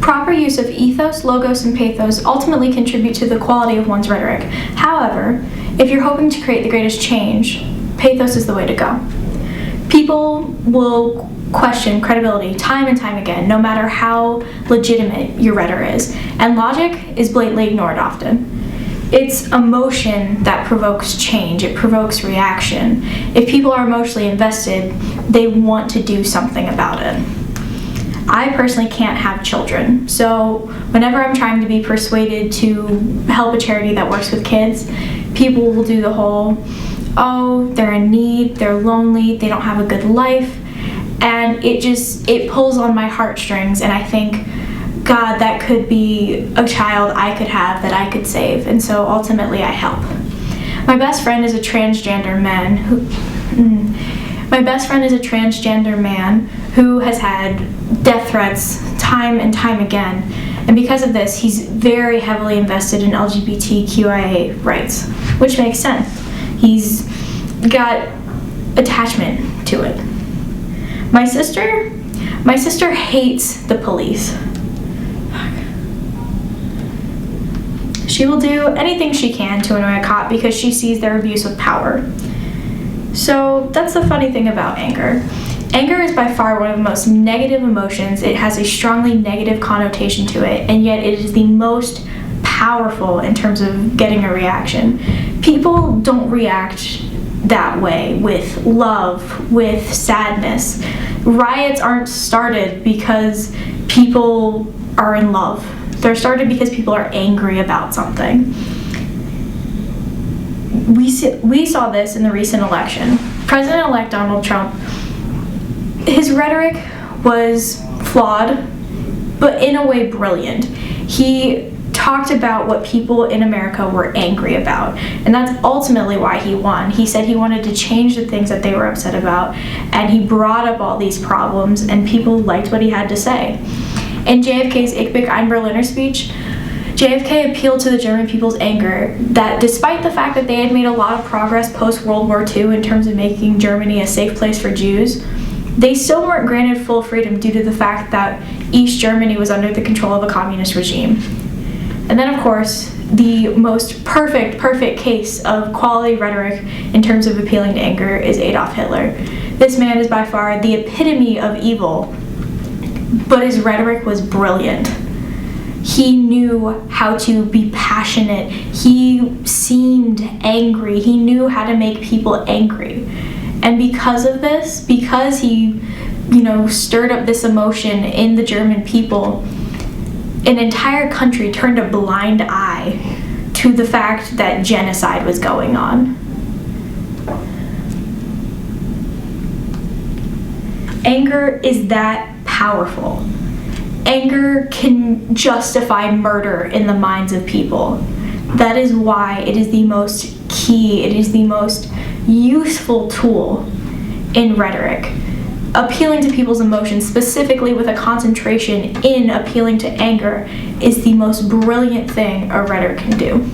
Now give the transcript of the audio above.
Proper use of ethos, logos, and pathos ultimately contribute to the quality of one's rhetoric. However, if you're hoping to create the greatest change, pathos is the way to go. People will question credibility time and time again, no matter how legitimate your rhetoric is, and logic is blatantly ignored often. It's emotion that provokes change. It provokes reaction. If people are emotionally invested, they want to do something about it. I personally can't have children, so whenever I'm trying to be persuaded to help a charity that works with kids, people will do the whole, oh, they're in need, they're lonely, they don't have a good life, and it pulls on my heartstrings, and I think, God, that could be a child I could have that I could save, and so ultimately I help. My best friend is a transgender man who has had death threats time and time again, and because of this, he's very heavily invested in LGBTQIA rights, which makes sense. He's got attachment to it. My sister hates the police. She will do anything she can to annoy a cop because she sees their abuse of power. So that's the funny thing about anger. Anger is by far one of the most negative emotions. It has a strongly negative connotation to it, and yet it is the most powerful in terms of getting a reaction. People don't react that way with love, with sadness. Riots aren't started because people are in love. They're started because people are angry about something. We saw this in the recent election. President-elect Donald Trump, his rhetoric was flawed, but in a way brilliant. He talked about what people in America were angry about, and that's ultimately why he won. He said he wanted to change the things that they were upset about, and he brought up all these problems, and people liked what he had to say. In JFK's Ich bin ein Berliner speech, JFK appealed to the German people's anger that despite the fact that they had made a lot of progress post-World War II in terms of making Germany a safe place for Jews, they still weren't granted full freedom due to the fact that East Germany was under the control of a communist regime. And then, of course, the most perfect case of quality rhetoric in terms of appealing to anger is Adolf Hitler. This man is by far the epitome of evil, but his rhetoric was brilliant. He knew how to be passionate. He seemed angry. He knew how to make people angry. And because of this, because he, stirred up this emotion in the German people, an entire country turned a blind eye to the fact that genocide was going on. Anger is that powerful. Anger can justify murder in the minds of people. That is why it is the most key, it is the most useful tool in rhetoric. Appealing to people's emotions, specifically with a concentration in appealing to anger, is the most brilliant thing a rhetoric can do.